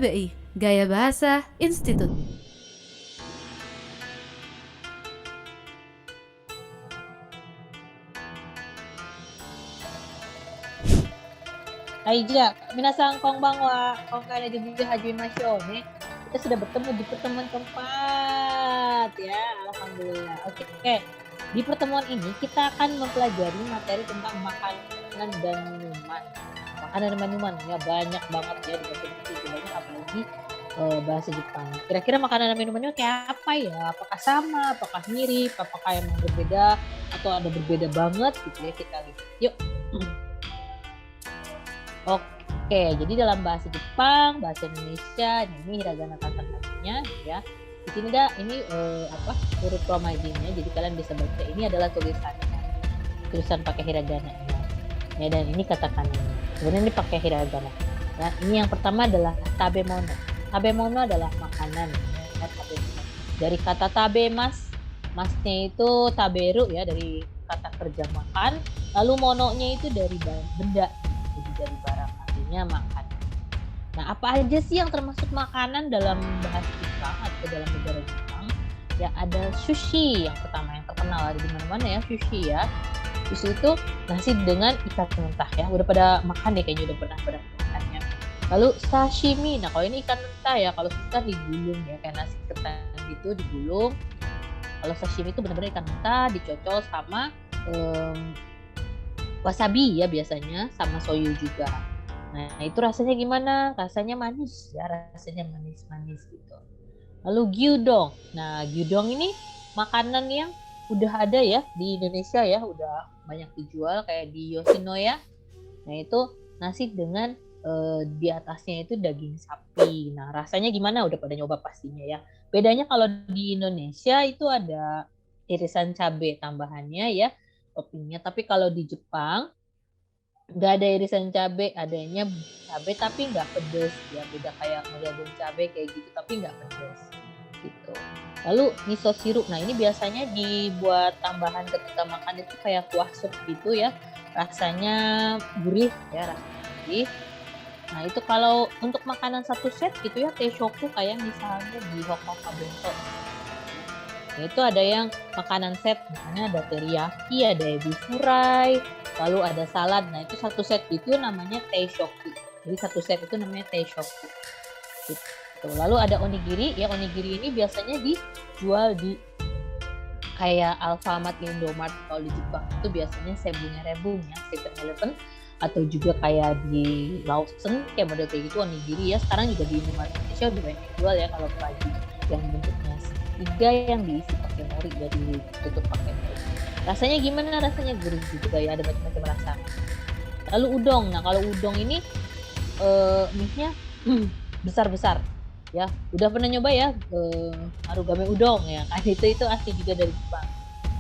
GBI, Gaya Bahasa Institut. Aija, minasan konbanwa, kongkana juga Hajime Masyo nih. Kita sudah bertemu di pertemuan keempat ya, alhamdulillah. Oke. Di pertemuan ini kita akan mempelajari materi tentang makanan dan minuman. Makanan dan minuman ya banyak banget ya di bahasa Indonesia banyak apalagi bahasa Jepang. Kira-kira makanan dan minumannya kayak apa ya? Apakah sama, apakah mirip, apakah emang berbeda atau ada berbeda banget gitu ya kita lihat. Yuk. Oke, jadi dalam bahasa Jepang, bahasa Indonesia, ini hiragana katakana-nya ya. Di sini ini huruf romajinya, jadi kalian bisa baca. Ini adalah tulisan pakai hiragana ya, dan ini katakana-nya. Sebenarnya ini pakai hiragana. Ya, ini yang pertama adalah tabemono. Tabemono adalah makanan. Ya, tabemono. Dari kata tabemas, masnya itu taberu ya, dari kata kerja makan. Lalu mononya itu dari benda. Jadi dari barang, artinya makan. Nah, apa aja sih yang termasuk makanan dalam bahasa Jepang atau dalam negara Jepang? Ya ada sushi yang pertama, yang terkenal ada di mana-mana ya, sushi ya. Sushi itu nasi dengan ikan mentah ya. Udah pada makan deh kayaknya, udah pernah pada makannya. Lalu sashimi. Nah, kalau ini ikan mentah ya, kalau kita digulung ya, kayak nasi ketan gitu digulung. Kalau sashimi itu benar-benar ikan mentah dicocol sama wasabi ya biasanya, sama soyu juga. Nah, itu rasanya gimana? Rasanya manis ya, rasanya manis-manis gitu. Lalu gyudong. Nah, gyudong ini makanan yang udah ada ya di Indonesia ya, udah banyak dijual kayak di Yoshinoya. Nah, itu nasi dengan di atasnya itu daging sapi. Nah, rasanya gimana? Udah pada nyoba pastinya ya. Bedanya kalau di Indonesia itu ada irisan cabai tambahannya ya, toppingnya. Tapi kalau di Jepang nggak ada irisan cabai, adanya cabai tapi nggak pedes ya, beda kayak model cabai kayak gitu tapi nggak pedes gitu. Lalu miso sirup. Nah, ini biasanya dibuat tambahan ketika makan itu kayak kuah sup gitu ya, rasanya gurih ya, rasanya gurih. Nah, itu kalau untuk makanan satu set gitu ya, teishoku kayak misalnya di Hokkaido Bento. Nah, itu ada yang makanan set, misalnya ada teriyaki, ada ebi furai, lalu ada salad. Nah, itu satu set itu namanya teishoku. Jadi satu set itu namanya teishoku. Gitu. Lalu ada onigiri, ya onigiri ini biasanya dijual di kayak Alfamart, Indomart. Kalau di Jepang itu biasanya sebunya rebung ya, 7-Eleven, atau juga kayak di Lawson kayak model kayak gitu onigiri ya. Sekarang juga di Indomaret Indonesia udah banyak dijual ya kalau pagi, yang bentuknya tiga yang diisi pakai nori ya, ditutup pakai nori. Rasanya gimana? Rasanya gurih juga ya, ada macam-macam rasa. Lalu udong. Nah, kalau udong ini mie-nya besar-besar ya. Udah pernah nyoba ya arugame udong ya kan, itu asli juga dari Jepang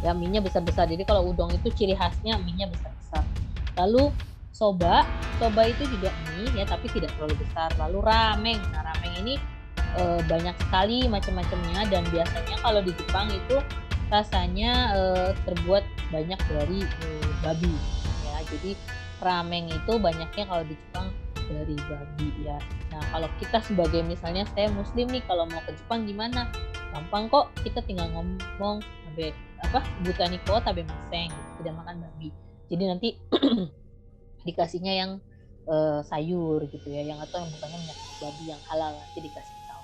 ya, mie-nya besar-besar. Jadi kalau udong itu ciri khasnya mie-nya besar-besar. Lalu soba itu juga mie ya, tapi tidak terlalu besar. Lalu ramen. Nah, ramen ini banyak sekali macam-macamnya, dan biasanya kalau di Jepang itu rasanya terbuat banyak dari babi ya. Jadi ramen itu banyaknya kalau di Jepang dari babi ya. Nah, kalau kita sebagai misalnya saya muslim nih, kalau mau ke Jepang gimana? Gampang kok, kita tinggal ngomong butaniko tabemasen, tidak makan babi. Jadi nanti dikasihnya yang sayur gitu ya, yang atau yang bukannya minyak babi yang halal, nanti dikasih tahu.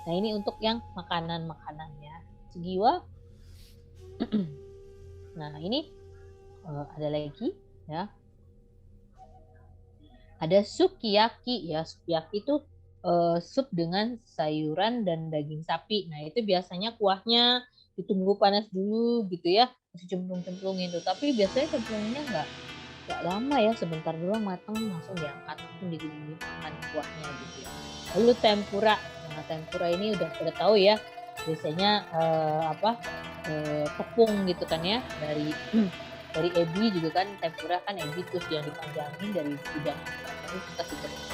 Nah, ini untuk yang makanan ya. Segiwa. Nah, ini ada lagi ya. Ada sukiyaki ya. Sukiyaki itu sup dengan sayuran dan daging sapi. Nah, itu biasanya kuahnya ditunggu panas dulu gitu ya, masih cemplung-cemplung itu. Tapi biasanya cemplungnya nggak lama ya, sebentar doang matang langsung diangkat, langsung digigit makan kuahnya gitu ya. Lalu tempura. Nah, tempura ini udah pada tahu ya, biasanya tepung gitu kan ya, dari ebi juga kan, tempura kan ebi terus yang dipanjangin dari udang terus kasih tepung.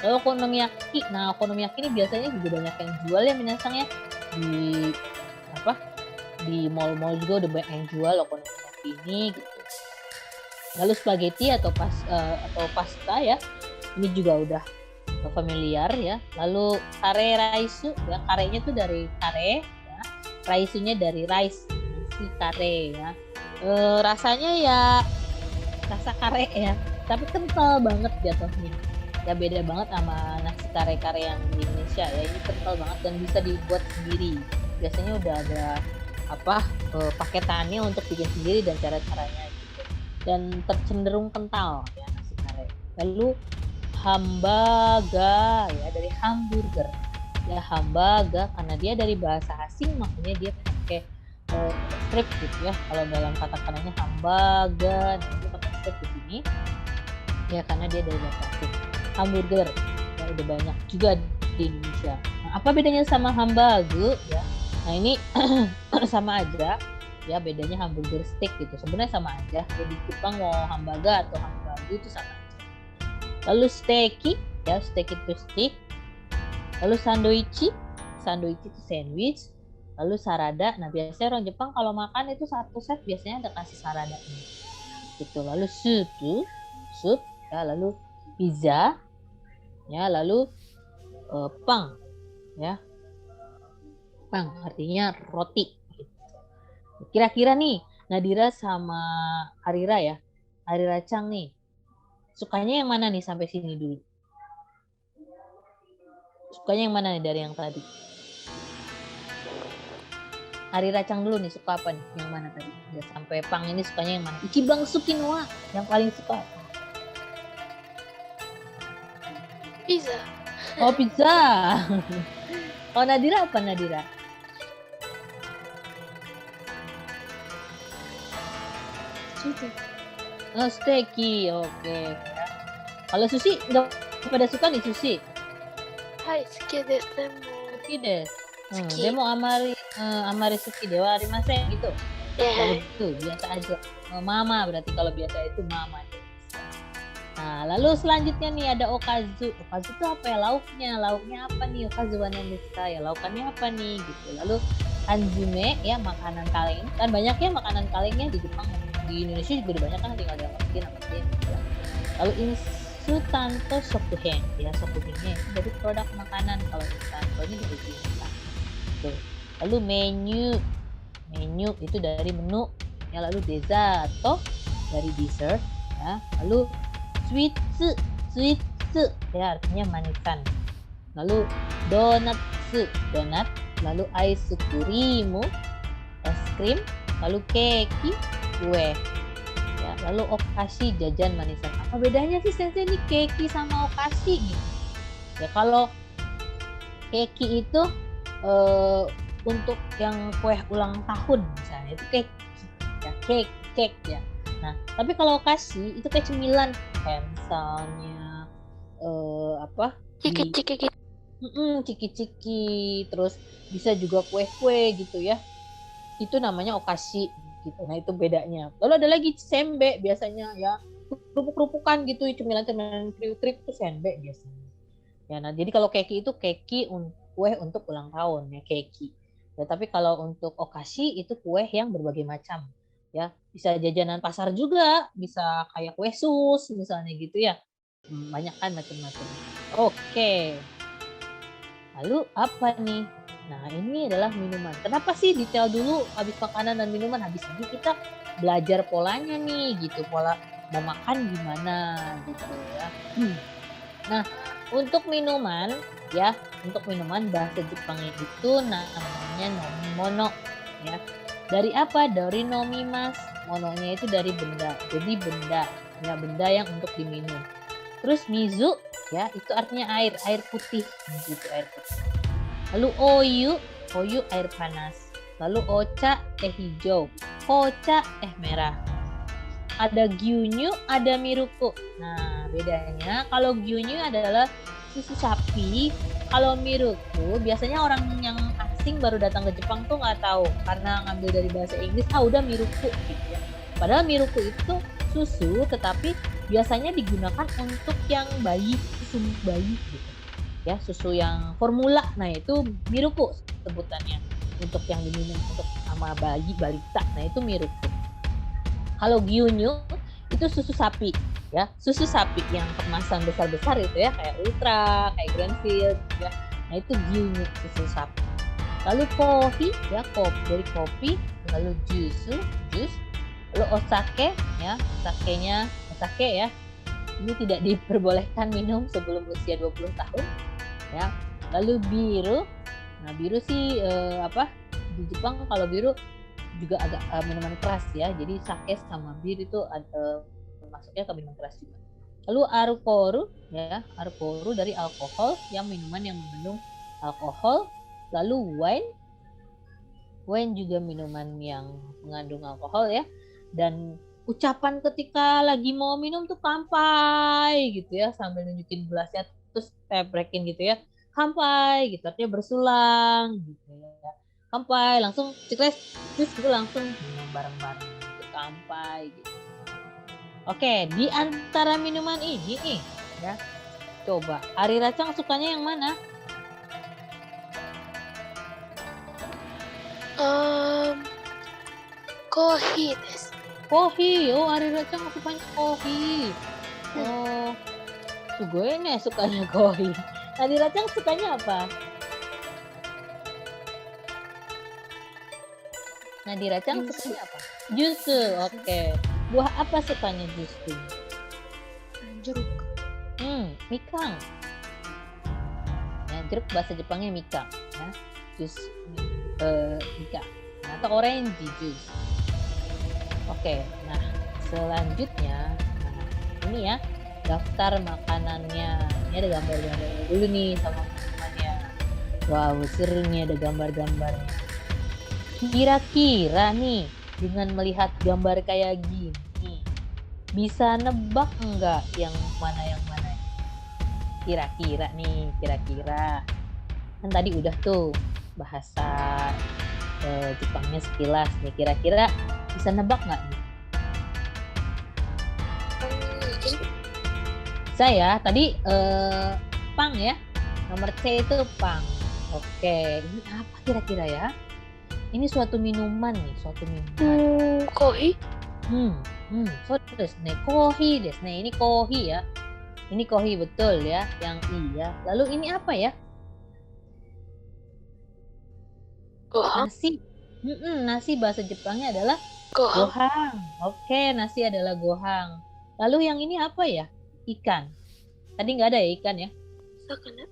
Lalu okonomiyaki. Nah, okonomiyaki ini biasanya juga banyak yang jual ya minasang ya, di mall-mall juga udah banyak yang jual okonomiyaki ini gitu. Lalu spaghetti atau pasta ya, ini juga udah familiar ya. Lalu kare raisu ya, karenya tuh dari kare ya, raisunya dari rice, nasi kare ya. Rasanya ya rasa kare ya, tapi kental banget jatuhnya. Ya beda banget sama nasi kare-kare yang di Indonesia ya. Ini kental banget dan bisa dibuat sendiri. Biasanya udah ada paketannya untuk bikin sendiri dan cara-caranya gitu. Dan tercenderung kental ya nasi kare. Lalu hambaga ya, dari hamburger ya, hambaga karena dia dari bahasa asing makanya dia pakai strip gitu ya. Kalau dalam kata-katanya hambaga, nah dia pakai strip di sini ya karena dia dari bahasa asing. Hamburger ya udah banyak juga di Indonesia. Nah, apa bedanya sama hambagu ya? Nah ini sama aja ya, bedanya hamburger steak gitu. Sebenarnya sama aja. Jadi Jepang mau hambaga atau hambagu itu sama aja. Lalu steaki ya, steak itu steak. Lalu sandoichi itu sandwich. Lalu sarada, nah biasanya orang Jepang kalau makan itu satu set biasanya ada kasih sarada ini gitu. Lalu sup ya, lalu pizza ya, lalu pang ya, pang artinya roti gitu. Kira-kira nih Nadira sama Arira Chang nih sukanya yang mana nih sampai sini dulu? Sukanya yang mana nih dari yang tadi? Arira Chang dulu nih, suka apa nih? Yang mana tadi? Udah sampai pang ini sukanya yang mana? Ichiban Sukinwa yang paling suka. Pizza. Oh pizza. Oh Nadira apa Nadira? Sushi. Oh steaki, oke. Kalau sushi nggak pada suka nih sushi? はい、好きです。でも、 Suki des. Suki. Demo amari suki dewa arimasen gitu. ya, Itu biasa aja. Mama berarti kalau biasa itu mama. Nah, lalu selanjutnya nih ada okazu. Okazu itu apa ya lauknya? Lauknya apa nih? Okazu wa nan desu ka? Ya laukannya apa nih gitu. Lalu hanjume ya, makanan kaleng. Kan banyak ya makanan kalengnya di Jepang. Di Indonesia juga udah banyak kan, tinggal diamatin apa gitu. Lalu insutanto sokuhen. Ya sokuhennya itu dari produk makanan. Kalau insutanto ini dari instan. Tuh. Lalu menu itu dari menu. Ya lalu dessert dari dessert ya. Lalu sweets ya artinya manisan. Lalu donat, lalu ice cream, es krim, lalu keki, kue. Ya, lalu okashi, jajan manisan. Apa bedanya sih Sensei nih keki sama okashi gitu? Ya kalau keki itu untuk yang kue ulang tahun misalnya itu keki. Ya, cake ya. Nah, tapi kalau okashi itu kayak cemilan, kayak misalnya ciki-ciki gitu. ciki-ciki, terus bisa juga kue-kue gitu ya. Itu namanya okashi gitu. Nah, itu bedanya. Lalu ada lagi senbei biasanya ya, kerupuk-kerupukan gitu, cemilan-cemilan kriuk-kriuk itu senbei biasanya. Ya, nah jadi kalau keki itu kue untuk ulang tahun ya, keki. Ya, tapi kalau untuk okashi itu kue yang berbagai macam. Ya, bisa jajanan pasar juga, bisa kayak kue sus misalnya gitu ya. Banyak kan macam-macam. Oke. Lalu apa nih? Nah, ini adalah minuman. Kenapa sih detail dulu habis makanan dan minuman, habis ini kita belajar polanya nih gitu, pola mau makan gimana gitu ya. Nah, untuk minuman bahasa Jepangnya itu namanya nomimono ya. Dari apa? Dari nomimas. Mononya itu dari benda. Jadi benda yang untuk diminum. Terus mizu ya, itu artinya air putih gitu, air putih. Lalu oyu air panas. Lalu ocha teh hijau, hocha teh merah. Ada gyunyu, ada miruku. Nah, bedanya kalau gyunyu adalah susu sapi, kalau miruku biasanya orang yang asing baru datang ke Jepang tuh nggak tahu karena ngambil dari bahasa Inggris, udah miruku gitu ya. Padahal miruku itu susu, tetapi biasanya digunakan untuk yang bayi, susu bayi gitu. Ya, susu yang formula. Nah, itu miruku sebutannya. Untuk yang diminum untuk sama bayi balita. Nah, itu miruku. Kalau gyunyu itu susu sapi. ya, susu sapi yang kemasan besar-besar itu ya, kayak Ultra, kayak Grandfield ya. Nah, itu gyunyu, susu sapi. Lalu kohi ya, dari kopi, lalu jus, lalu osake ya, osake ya. Ini tidak diperbolehkan minum sebelum usia 20 tahun ya. Lalu biru. Nah, biru sih di Jepang kalau biru juga agak minuman keras ya. Jadi sake sama bir itu masuknya ke minuman keras juga. Lalu arukoru ya, arukoru dari alkohol, yang minuman yang mengandung alkohol. Lalu wine juga minuman yang mengandung alkohol ya. Dan ucapan ketika lagi mau minum tuh kampai gitu ya, sambil nunjukin gelasnya terus teprekin gitu ya, kampai gitu, artinya bersulang gitu ya. Kampai langsung cikles terus gitu, langsung minum bareng-bareng gitu, kampai gitu. Oke, di antara minuman ini nih ya, coba Ari Racang sukanya yang mana? Kohi desu. Kohi. Oh, Ari Racang sukanya kohi. Oh, sugoi nih sukanya kohi. Ari Racang sukanya apa? Nadira Cang sukanya apa? Jus. Oke. Buah apa sukanya jus? Jeruk. Mikang. Ya, jeruk bahasa Jepangnya mikang ya. Jus mikang. Nah, atau orange juice. Oke. Nah, selanjutnya ini ya, daftar makanannya. Ini ada gambar-gambar dulu nih sama minumannya. Wow, seru nih ada gambar-gambarnya. Kira-kira nih, dengan melihat gambar kayak gini, bisa nebak enggak yang mana? Kira-kira nih, kan tadi udah tuh bahasa Jepangnya sekilas nih, kira-kira bisa nebak nggak nih? Bisa ya, tadi pang ya, nomor C itu pang. Oke, ini apa kira-kira ya? Ini suatu minuman nih, Kohi. So desu ne, kohi desu ne. Ini kohi ya. Ini kohi betul ya, yang iya. Lalu ini apa ya? Gohang. Nasi. Nasi bahasa Jepangnya adalah Gohang. gohang. Oke, nasi adalah gohang. Lalu yang ini apa ya? Ikan. Tadi nggak ada ya ikan ya? Sakana.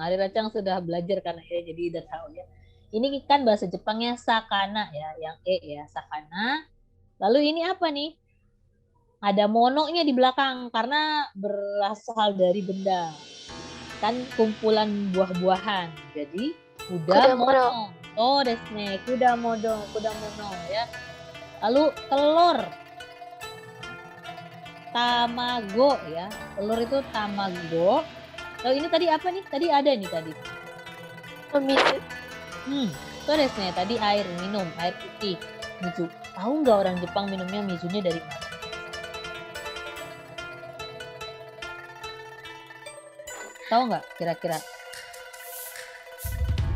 Ari Racang sudah belajar karena ya, jadi udah tahu ya. Ini ikan bahasa Jepangnya sakana ya, yang ya, sakana. Lalu ini apa nih? Ada mononya di belakang karena berasal dari benda. Kan kumpulan buah-buahan. Jadi kudamono. Oh, desu ne, kudamono ya. Lalu telur. Tamago ya. Telur itu tamago. Lalu ini tadi apa nih? Tadi ada nih tadi. Mizu. So desu ne, tadi air minum, air putih. Mizu. Tahu nggak orang Jepang minumnya mizunya dari mana? Tahu nggak kira-kira?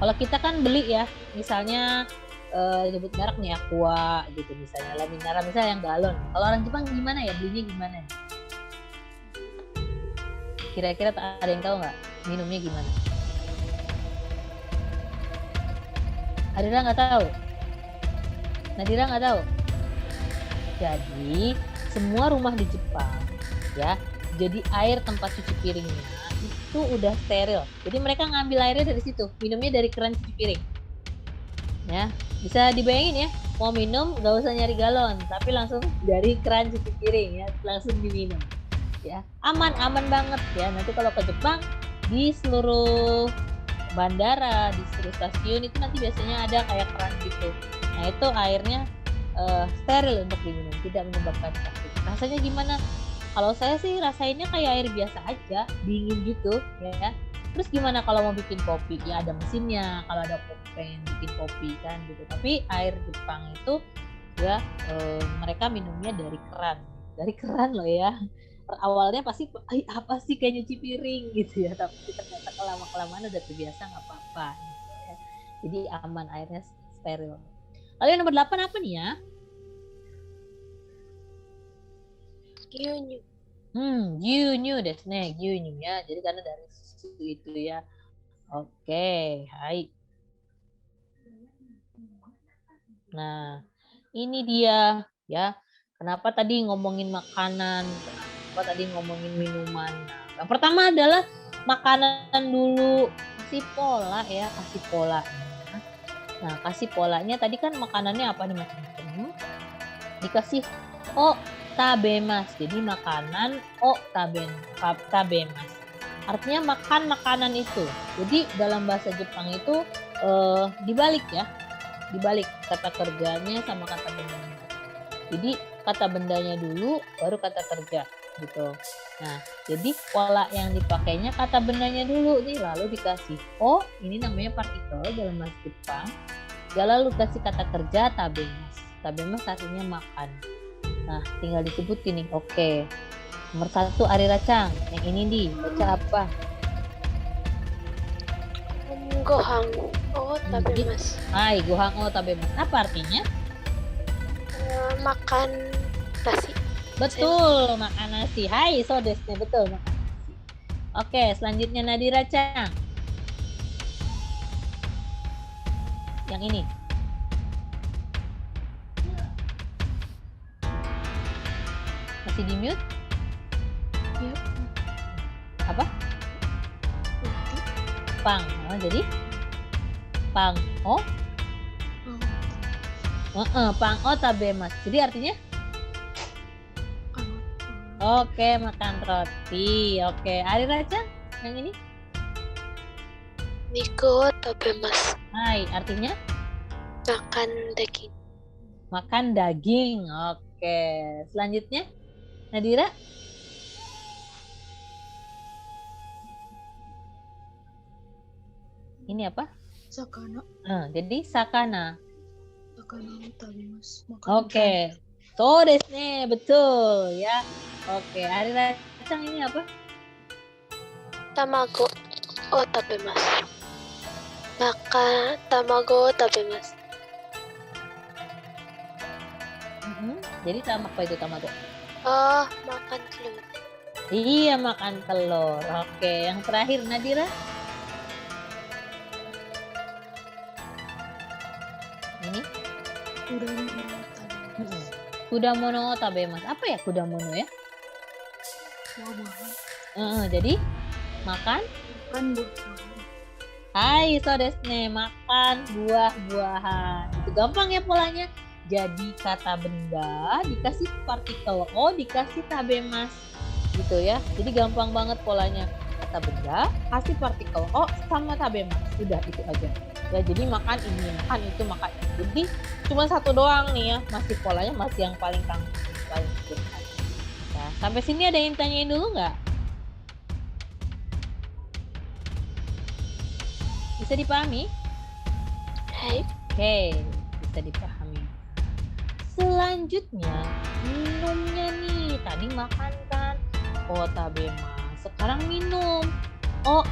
Kalau kita kan beli ya, misalnya nyebut merek nih Aqua gitu misalnya, La Minerale misalnya yang galon. Kalau orang Jepang gimana ya, belinya gimana? Kira-kira ada yang tahu nggak minumnya gimana? Adira nggak tahu. Nadira nggak tahu. Jadi semua rumah di Jepang ya, jadi air tempat cuci piringnya itu udah steril. Jadi mereka ngambil airnya dari situ, minumnya dari keran cuci piring. Ya, bisa dibayangin ya, mau minum nggak usah nyari galon, tapi langsung dari keran cuci piring ya, langsung diminum. Ya, aman banget ya. Nanti kalau ke Jepang di seluruh bandara, di seluruh stasiun itu nanti biasanya ada kayak keran gitu. Nah itu airnya steril untuk diminum, tidak menyebabkan sakit. Rasanya gimana? Kalau saya sih rasainnya kayak air biasa aja, dingin gitu ya. Terus gimana kalau mau bikin kopi? Ya ada mesinnya, kalau ada pengen bikin kopi kan gitu. Tapi air Jepang itu ya mereka minumnya dari keran loh ya. Awalnya pasti apa sih kayak nyuci piring gitu ya, tapi ternyata kelamaan udah terbiasa nggak apa-apa gitu ya. Jadi aman, airnya steril. Lalu yang nomor 8 apa nih ya? Gyunyu. Gyunyu desu ne, gyunyu ya. Jadi karena dari susu itu ya. Oke, hai. Nah, ini dia ya. Kenapa tadi ngomongin makanan? Kenapa tadi ngomongin minuman? Nah, yang pertama adalah makanan dulu. Kasih pola ya, kasih polanya. Nah, kasih polanya tadi kan makanannya apa nih macam-macam. Dikasih tabemas. Jadi makanan tabemas. Artinya makan makanan itu. Jadi dalam bahasa Jepang itu dibalik ya. Dibalik kata kerjanya sama kata bendanya. Jadi kata bendanya dulu baru kata kerja gitu. Nah, jadi pola yang dipakainya kata bendanya dulu nih, lalu dikasih ini namanya partikel dalam bahasa Jepang. Lalu kasih kata kerja tabemas. Tabemas artinya makan. Nah, tinggal disebutin nih. Oke. Nomor 1 Arira Chang. Yang ini nih, baca apa? Gohan o tabemasu. Hai, gohan o tabemasu. Apa artinya? Makan nasi. Betul, makan nasi. Hai, so desu, betul, makan nasi. Oke, selanjutnya Nadira Chang. Yang ini. Masih di mute? Ya. Apa? Pang. Jadi pang o pang o tabemas. Jadi artinya? Oke, makan roti. Oke, Arira Chang, yang ini? Niku o tabemasu. Hai, artinya? Makan daging. Makan daging. Oke, selanjutnya Nadira? Ini apa? Sakana. Jadi sakana. Sakana o tabemasu. Oke. So desu ne, betul ya. Oke, Arira Chang ini apa? Tamago o tabemasu. Makan tamago o tabemasu. Jadi sama apa itu tamago? Makan telur. Iya, makan telur. Oke, yang terakhir Nadira? Ini? Kudamono tabemas. Apa ya kudamono ya? Buah-buahan. Jadi makan? Makan buah-buahan. Hai, so desu ne, makan buah-buahan. Itu gampang ya polanya. Jadi kata benda dikasih partikel o dikasih tabemas. Gitu ya. Jadi gampang banget polanya. Kata benda kasih partikel o sama tabemas. Udah itu aja. Ya, jadi makan ini, makan itu, makan itu. Jadi cuma satu doang nih ya. Masih polanya masih yang paling paling sederhana. Nah, sampai sini ada yang tanyain dulu nggak? Bisa dipahami? Hai. Oke, bisa dipahami. Selanjutnya, minumnya nih. Tadi makan kan? Tabema. Sekarang minum.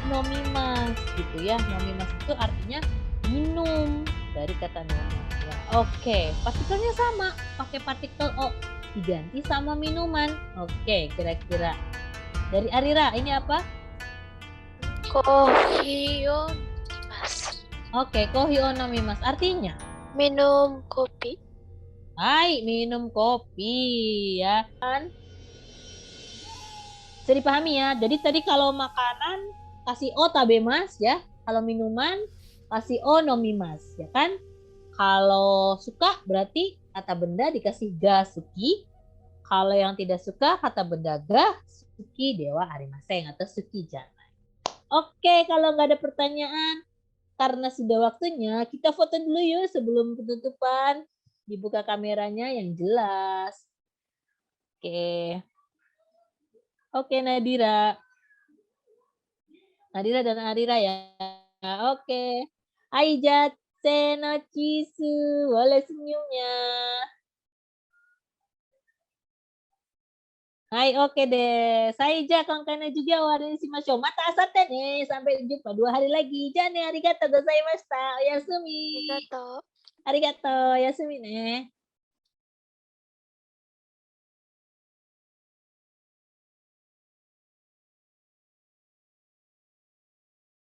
Nomimas gitu ya. Nomimas itu artinya minum dari kata nomi. Ya, oke, partikelnya sama. Pakai partikel o. Diganti sama minuman. Oke, kira-kira. Dari Arira, ini apa? Kohi o nomimasu. Oke, kohi o nomimasu. Artinya? Minum kopi. Hai, minum kopi ya kan? Bisa dipahami ya. Jadi tadi kalau makanan kasih o tabemas ya. Kalau minuman kasih o nomimas ya kan? Kalau suka berarti kata benda dikasih ga suki. Kalau yang tidak suka kata benda ga suki dewa arimaseng atau suki janai. Oke, kalau nggak ada pertanyaan karena sudah waktunya kita foto dulu yuk sebelum penutupan. Dibuka kameranya yang jelas. Oke. Oke, Nadira. Nadira dan Arira ya. Oke. Aijatse no chisu. Boleh senyumnya. Hai, oke deh. Saija konkana juga warna shimashou. Mata asate ne. Sampai jumpa 2 hari lagi. Jane, arigatou gozaimashita. Oyasumi. Arigato. Arigatou. Oyasumi ne.